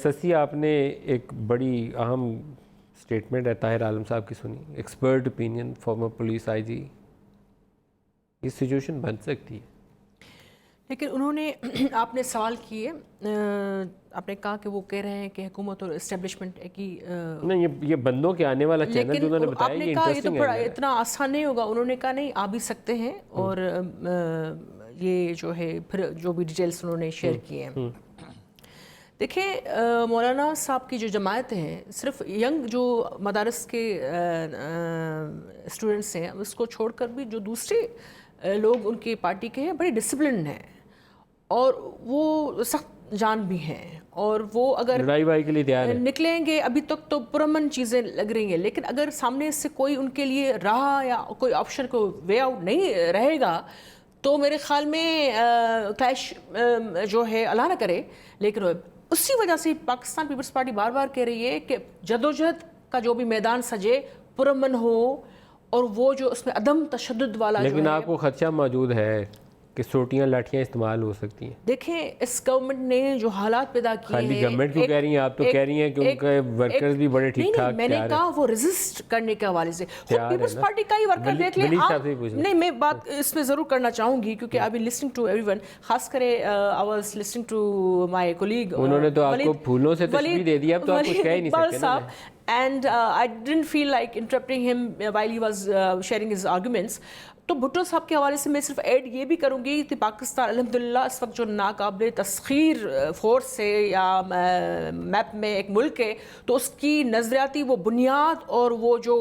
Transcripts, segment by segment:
سسی آپ نے ایک بڑی اہم سٹیٹمنٹ ہے طاہر عالم صاحب کی سنی، ایکسپرٹ اوپینین فارمر پولیس آئی جی، یہ سچویشن بن سکتی ہے؟ لیکن انہوں نے آپ نے سوال کیے، آپ نے کہا کہ وہ کہہ رہے ہیں کہ حکومت اور اسٹیبلشمنٹ کی، نہیں یہ بندوں کے آنے والا چینل جو انہوں نے بتایا، لیکن آپ نے کہا یہ تو بڑا اتنا آسان نہیں ہوگا. انہوں نے کہا نہیں آ بھی سکتے ہیں، اور یہ جو ہے پھر جو بھی ڈیٹیلز انہوں نے شیئر کیے ہیں. دیکھیں مولانا صاحب کی جو جماعت ہیں، صرف ینگ جو مدارس کے اسٹوڈنٹس ہیں، اس کو چھوڑ کر بھی جو دوسرے لوگ ان کی پارٹی کے ہیں بڑے ڈسپلنڈ ہیں، اور وہ سخت جان بھی ہیں، اور وہ اگر لڑائی بائی کے لیے تیار ہے، نکلیں گے. ابھی تک تو پرامن چیزیں لگ رہی ہیں، لیکن اگر سامنے سے کوئی ان کے لیے راہ یا کوئی آپشن کو وے آؤٹ نہیں رہے گا تو میرے خیال میں کلیش جو ہے اللہ نہ کرے. لیکن اسی وجہ سے پاکستان پیپلز پارٹی بار بار کہہ رہی ہے کہ جدوجہد کا جو بھی میدان سجے پرامن ہو، اور وہ جو اس میں عدم تشدد والا، لیکن آپ کو خدشہ موجود ہے کہ سوٹیاں لاٹھیاں استعمال ہو سکتی ہیں. دیکھیں اس گورنمنٹ نے جو حالات پیدا کیے ہیں، خالی گورنمنٹ کیوں کہہ رہی ہیں، آپ تو کہہ رہی ہیں کہ ان کے ورکرز بھی بڑے ٹھیک ٹھاک. میں نے کہا وہ ریزسٹ کرنے کے حوالے سے خود پیپلز پارٹی کا ہی ورکر دیکھ لیں آپ. نہیں میں بات اس میں ضرور کرنا چاہوں گی، کیونکہ I be listening to everyone, خاص کرے I was listening to my colleague, انہوں نے تو آپ کو پھولوں سے تشبیہ دے دی، اب تو آپ کچھ کہہ ہی نہیں سکتے نا. And I didn't feel like interrupting him while he was sharing his arguments. تو بھٹو صاحب کے حوالے سے میں صرف ایڈ یہ بھی کروں گی کہ پاکستان الحمدللہ اس وقت جو ناقابل تسخیر فورس ہے یا میپ میں ایک ملک ہے، تو اس کی نظریاتی وہ بنیاد اور وہ جو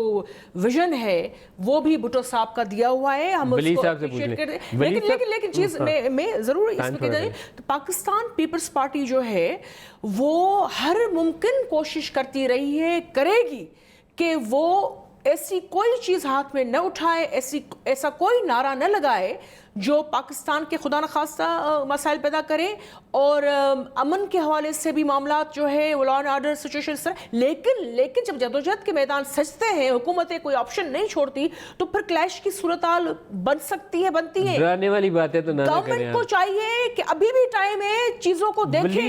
ویژن ہے وہ بھی بھٹو صاحب کا دیا ہوا ہے. ہم اس کو اپریشیٹ کرتے ہیں. لیکن چیز میں ضرور اس میں کہہ دیں، پاکستان پیپلز پارٹی جو ہے وہ ہر ممکن کوشش کرتی رہی ہے، کرے گی کہ وہ ایسی کوئی چیز ہاتھ میں نہ اٹھائے، ایسا کوئی نعرہ نہ لگائے جو پاکستان کے خدا نخواستہ مسائل پیدا کرے، اور امن کے حوالے سے بھی معاملات جو ہے وہ لا اینڈ آرڈر سچویشن اس طرح. لیکن جب جدوجہد کے میدان سجتے ہیں، حکومتیں کوئی آپشن نہیں چھوڑتی، تو پھر کلیش کی صورتحال بنتی ہے. ڈرانے والی باتیں تو نہ کریں. گورنمنٹ کو چاہیے کہ ابھی بھی ٹائم ہے، چیزوں کو دیکھیں.